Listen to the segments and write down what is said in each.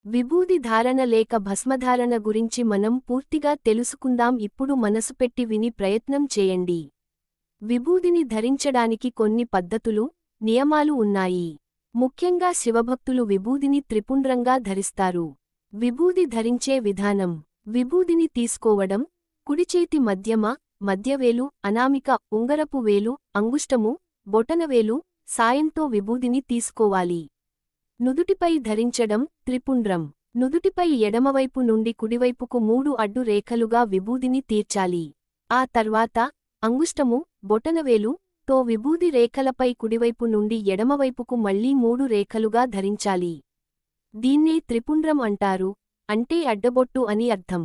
విభూది ధారణ లేక భస్మధారణ గురించి మనం పూర్తిగా తెలుసుకుందాం. ఇప్పుడు మనసు పెట్టి విని ప్రయత్నం చేయండి. విభూదిని ధరించడానికి కొన్ని పద్ధతులు, నియమాలు ఉన్నాయి. ముఖ్యంగా శివభక్తులు విభూదిని త్రిపుండ్రంగా ధరిస్తారు. విభూది ధరించే విధానం: విభూదిని తీసుకోవడం, కుడిచేతి మధ్యవేలు, అనామిక, ఉంగరపు వేలు, అంగుష్టము, బొటనవేలు సాయంతో విభూదిని తీసుకోవాలి. నుదుటిపై ధరించడం: త్రిపుండ్రం. నుదుటిపై ఎడమవైపు నుండి కుడివైపుకు 3 అడ్డు రేఖలుగా విభూదిని తీర్చాలి. ఆ తర్వాత అంగుష్టము, బొటనవేలు తో విభూది రేఖలపై కుడివైపు నుండి ఎడమవైపుకు మళ్లీ 3 రేఖలుగా ధరించాలి. దీన్నే త్రిపుండ్రం అంటారు, అంటే అడ్డబొట్టు అని అర్థం.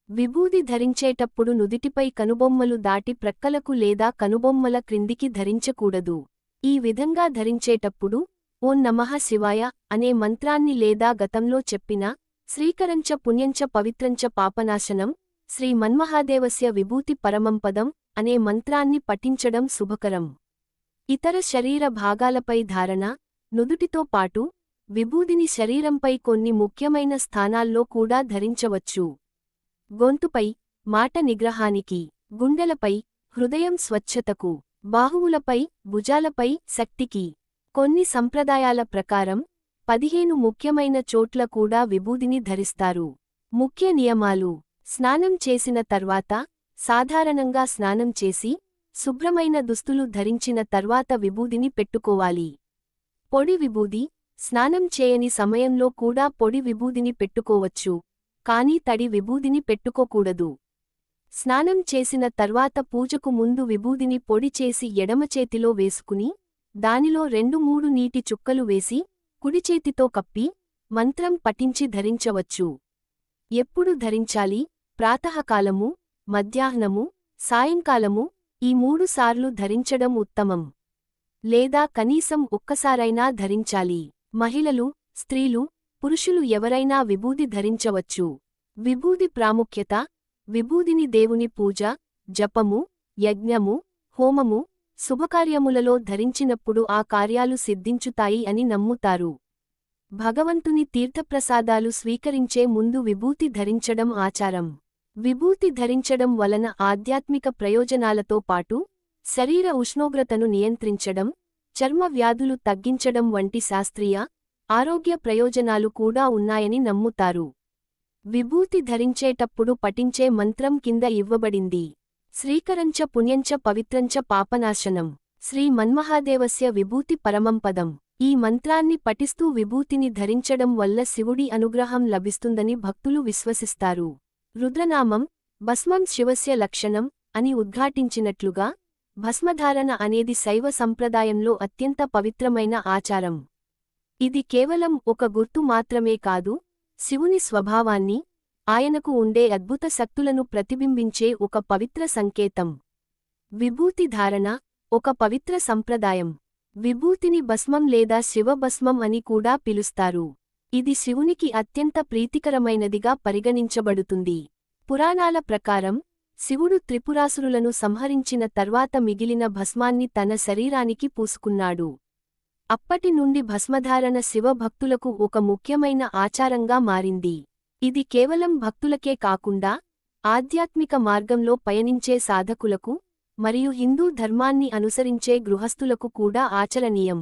విభూది ధరించేటప్పుడు నుదిటిపై కనుబొమ్మలు దాటి ప్రక్కలకు లేదా కనుబొమ్మల క్రిందికి ధరించకూడదు. ఈ విధంగా ధరించేటప్పుడు ఓం నమః శివాయ అనే మంత్రాన్ని లేదా గతంలో చెప్పిన శ్రీకరంచ పుణ్యంచ పవిత్రంచ పాపనాశనం, శ్రీ మన్మహాదేవస్య విభూతి పరమంపదం అనే మంత్రాన్ని పఠించడం శుభకరం. ఇతర శరీర భాగాలపై ధారణ: నుదుటితో పాటు విభూదిని శరీరంపై కొన్ని ముఖ్యమైన స్థానాల్లో కూడా ధరించవచ్చు. గొంతుపై మాట నిగ్రహానికి, గుండెలపై హృదయం స్వచ్ఛతకు, బాహువులపై భుజాలపై శక్తికి. కొన్ని సంప్రదాయాల ప్రకారం 15 ముఖ్యమైన చోట్ల కూడా విభూదిని ధరిస్తారు. ముఖ్య నియమాలు: స్నానం చేసిన తర్వాత, సాధారణంగా స్నానం చేసి శుభ్రమైన దుస్తులు ధరించిన తర్వాత విభూదిని పెట్టుకోవాలి. పొడి విభూది: స్నానం చేయని సమయంలో కూడా పొడి విభూదిని పెట్టుకోవచ్చు, కానీ తడి విభూదిని పెట్టుకోకూడదు. స్నానం చేసిన తర్వాత పూజకు ముందు విభూదిని పొడి చేసి ఎడమ చేతిలో వేసుకుని, దానిలో 2-3 నీటి చుక్కలు వేసి కుడిచేతితో కప్పి మంత్రం పఠించి ధరించవచ్చు. ఎప్పుడు ధరించాలి? ప్రాతఃకాలము, మధ్యాహ్నము, సాయంకాలము ఈ 3 సార్లు ధరించడం ఉత్తమం. లేదా కనీసం ఒక్కసారైనా ధరించాలి. మహిళలు, స్త్రీలు, పురుషులు ఎవరైనా విభూది ధరించవచ్చు. విభూది ప్రాముఖ్యత: విభూదిని దేవుని పూజ, జపము, యజ్ఞము, హోమము, శుభకార్యములలో ధరించినప్పుడు ఆ కార్యాలు సిద్ధించుతాయి అని నమ్ముతారు. భగవంతుని తీర్థప్రసాదాలు స్వీకరించే ముందు విభూతి ధరించడం ఆచారం. విభూతి ధరించడం వలన ఆధ్యాత్మిక ప్రయోజనాలతో పాటు శరీర ఉష్ణోగ్రతను నియంత్రించడం, చర్మ వ్యాధులు తగ్గించడం వంటి శాస్త్రీయ, ఆరోగ్య ప్రయోజనాలు కూడా ఉన్నాయని నమ్ముతారు. విభూతి ధరించేటప్పుడు పఠించే మంత్రం కింద ఇవ్వబడింది. శ్రీకరంచ పుణ్యంచ పవిత్రంచ పాపనాశనం, శ్రీ మన్మహాదేవస్య విభూతి పరమంపదం. ఈ మంత్రాన్ని పఠిస్తూ విభూతిని ధరించడం వల్ల శివుడి అనుగ్రహం లభిస్తుందని భక్తులు విశ్వసిస్తారు. రుద్రనామం: భస్మం శివస్య లక్షణం అని ఉద్ఘాటించినట్లుగా, భస్మధారణ అనేది శైవ సంప్రదాయంలో అత్యంత పవిత్రమైన ఆచారం. ఇది కేవలం ఒక గుర్తు మాత్రమే కాదు, శివుని స్వభావాన్ని, ఆయనకు ఉండే అద్భుత శక్తులను ప్రతిబింబించే ఒక పవిత్ర సంకేతం. విభూతి ధారణ ఒక పవిత్ర సంప్రదాయం. విభూతిని భస్మం లేదా శివభస్మం అని కూడా పిలుస్తారు. ఇది శివునికి అత్యంత ప్రీతికరమైనదిగా పరిగణించబడుతుంది. పురాణాల ప్రకారం శివుడు త్రిపురాసురులను సంహరించిన తర్వాత మిగిలిన భస్మాన్ని తన శరీరానికి పూసుకున్నాడు. అప్పటి నుండి భస్మధారణ శివభక్తులకు ఒక ముఖ్యమైన ఆచారంగా మారింది. ఇది కేవలం భక్తులకే కాకుండా ఆధ్యాత్మిక మార్గంలో పయనించే సాధకులకు మరియు హిందూ ధర్మాన్ని అనుసరించే గృహస్థులకు కూడా ఆచరణీయం.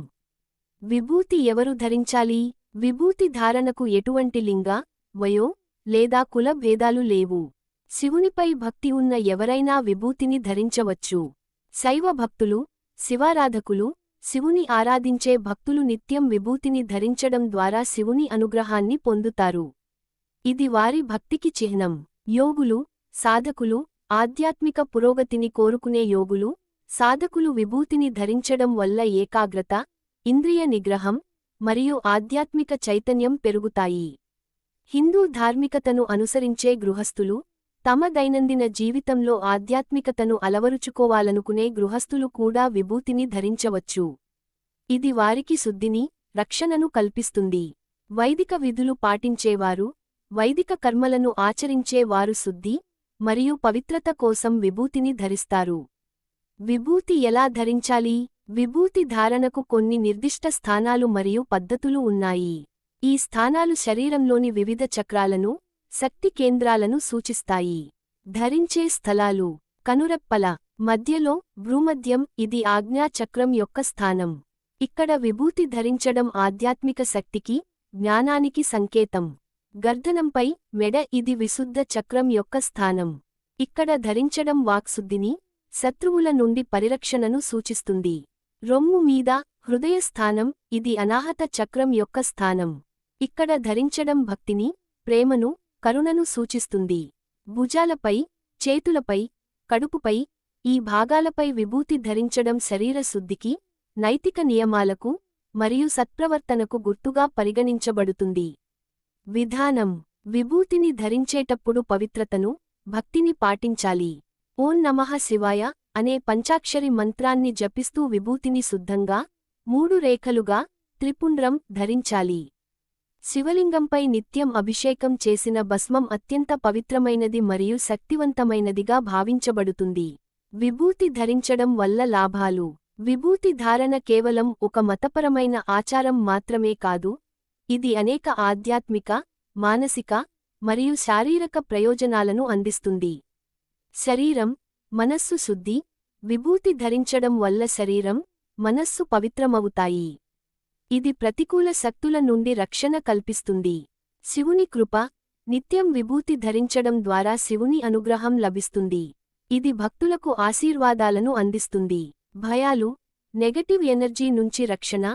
విభూతి ఎవరు ధరించాలి? విభూతి ధారణకు ఎటువంటి లింగ, వయో లేదా కుల భేదాలు లేవు. శివునిపై భక్తి ఉన్న ఎవరైనా విభూతిని ధరించవచ్చు. శైవ భక్తులు, శివారాధకులు, శివుని ఆరాధించే భక్తులు నిత్యం విభూతిని ధరించడం ద్వారా శివుని అనుగ్రహాన్ని పొందుతారు. ఇది వారి భక్తికి చిహ్నం. యోగులు, సాధకులు, ఆధ్యాత్మిక పురోగతిని కోరుకునే యోగులు, సాధకులు విభూతిని ధరించడం వల్ల ఏకాగ్రత, ఇంద్రియ నిగ్రహం మరియు ఆధ్యాత్మిక చైతన్యం పెరుగుతాయి. హిందూ ధార్మికతను అనుసరించే గృహస్థులు, తమ దైనందిన జీవితంలో ఆధ్యాత్మికతను అలవరుచుకోవాలనుకునే గృహస్థులు కూడా విభూతిని ధరించవచ్చు. ఇది వారికి శుద్ధిని, రక్షణను కల్పిస్తుంది. వైదిక విధులు పాటించేవారు, వైదిక కర్మలను ఆచరించే వారు శుద్ధి మరియు పవిత్రత కోసం విభూతిని ధరిస్తారు. విభూతి ఎలా ధరించాలి? విభూతి ధారణకు కొన్ని నిర్దిష్ట స్థానాలు మరియు పద్ధతులు ఉన్నాయి. ఈ స్థానాలు శరీరంలోని వివిధ చక్రాలను, శక్తి కేంద్రాలను సూచిస్తాయి. ధరించే స్థలాలు. కనురెప్పల మధ్యలో భ్రూమధ్యం, ఇది ఆజ్ఞాచక్రం యొక్క స్థానం. ఇక్కడ విభూతి ధరించడం ఆధ్యాత్మిక శక్తికి, జ్ఞానానికి సంకేతం. గర్దనంపై మెడ, ఇది విశుద్ధ చక్రం యొక్క స్థానం. ఇక్కడ ధరించడం వాక్శుద్ధిని, శత్రువుల నుండి పరిరక్షణను సూచిస్తుంది. రొమ్ము మీద హృదయస్థానం, ఇది అనాహత చక్రం యొక్క స్థానం. ఇక్కడ ధరించడం భక్తిని, ప్రేమను, కరుణను సూచిస్తుంది. భుజాలపై, చేతులపై, కడుపుపై, ఈ భాగాలపై విభూతి ధరించడం శరీర శుద్ధికి, నైతిక నియమాలకు, మరియు సత్ప్రవర్తనకు గుర్తుగా పరిగణించబడుతుంది. విధానం. విభూతిని ధరించేటప్పుడు పవిత్రతను, భక్తిని పాటించాలి. ఓం నమః శివాయ అనే పంచాక్షరి మంత్రాన్ని జపిస్తూ విభూతిని శుద్ధంగా, 3 రేఖలుగా, త్రిపుండ్రం ధరించాలి. శివలింగంపై నిత్యం అభిషేకం చేసిన భస్మం అత్యంత పవిత్రమైనది మరియు శక్తివంతమైనదిగా భావించబడుతుంది. విభూతి ధరించడం వల్ల లాభాలు. విభూతి ధారణ కేవలం ఒక మతపరమైన ఆచారం మాత్రమే కాదు, ఇది అనేక ఆధ్యాత్మిక, మానసిక, మరియు శారీరక ప్రయోజనాలను అందిస్తుంది. శరీరం, మనస్సు శుద్ధి. విభూతి ధరించడం వల్ల శరీరం, మనస్సు పవిత్రమవుతాయి. ఇది ప్రతికూల శక్తుల నుండి రక్షణ కల్పిస్తుంది. శివుని కృప. నిత్యం విభూతి ధరించడం ద్వారా శివుని అనుగ్రహం లభిస్తుంది. ఇది భక్తులకు ఆశీర్వాదాలను అందిస్తుంది. భయాలు. నెగటివ్ ఎనర్జీ నుంచి రక్షణ.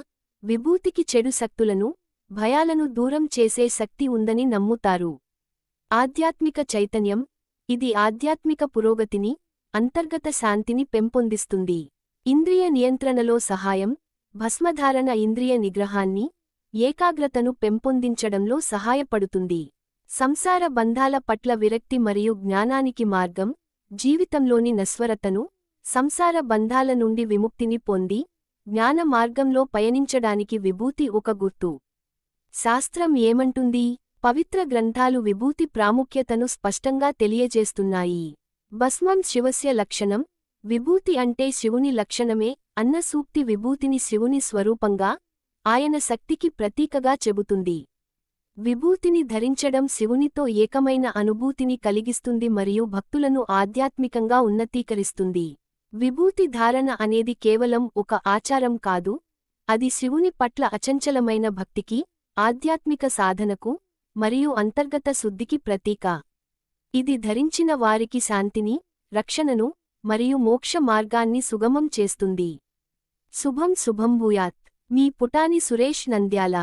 విభూతికి చెడు శక్తులను, భయాలను దూరం చేసే శక్తి ఉందని నమ్ముతారు. ఆధ్యాత్మిక చైతన్యం. ఇది ఆధ్యాత్మిక పురోగతిని, అంతర్గత శాంతిని పెంపొందిస్తుంది. ఇంద్రియ నియంత్రణలో సహాయం. భస్మధారణ ఇంద్రియ నిగ్రహాన్ని, ఏకాగ్రతను పెంపొందించడంలో సహాయపడుతుంది. సంసార బంధాల పట్ల విరక్తి మరియు జ్ఞానానికి మార్గం. జీవితంలోని నశ్వరతను, సంసార బంధాల నుండి విముక్తిని పొంది, జ్ఞాన మార్గంలో పయనించడానికి విభూతి ఒక గుర్తు. శాస్త్రం ఏమంటుంది? పవిత్ర గ్రంథాలు విభూతి ప్రాముఖ్యతను స్పష్టంగా తెలియజేస్తున్నాయి. భస్మం శివస్య లక్షణం. విభూతి అంటే శివుని లక్షణమే అన్న సూక్తి విభూతిని శివుని స్వరూపంగా, ఆయన శక్తికి ప్రతీకగా చెబుతుంది. విభూతిని ధరించడం శివునితో ఏకమైన అనుభూతిని కలిగిస్తుంది మరియు భక్తులను ఆధ్యాత్మికంగా ఉన్నతీకరిస్తుంది. విభూతి ధారణ అనేది కేవలం ఒక ఆచారం కాదు, అది శివుని పట్ల అచంచలమైన భక్తికి, ఆధ్యాత్మిక సాధనకు, మరియు అంతర్గత శుద్ధికి ప్రతీక. ఇది ధరించిన వారికి శాంతిని, రక్షణను, మరియు మోక్ష మార్గాన్ని సుగమం చేస్తుంది. శుభం శుభం భూయాత్. మీ పుటాని సురేష్ నంద్యాల.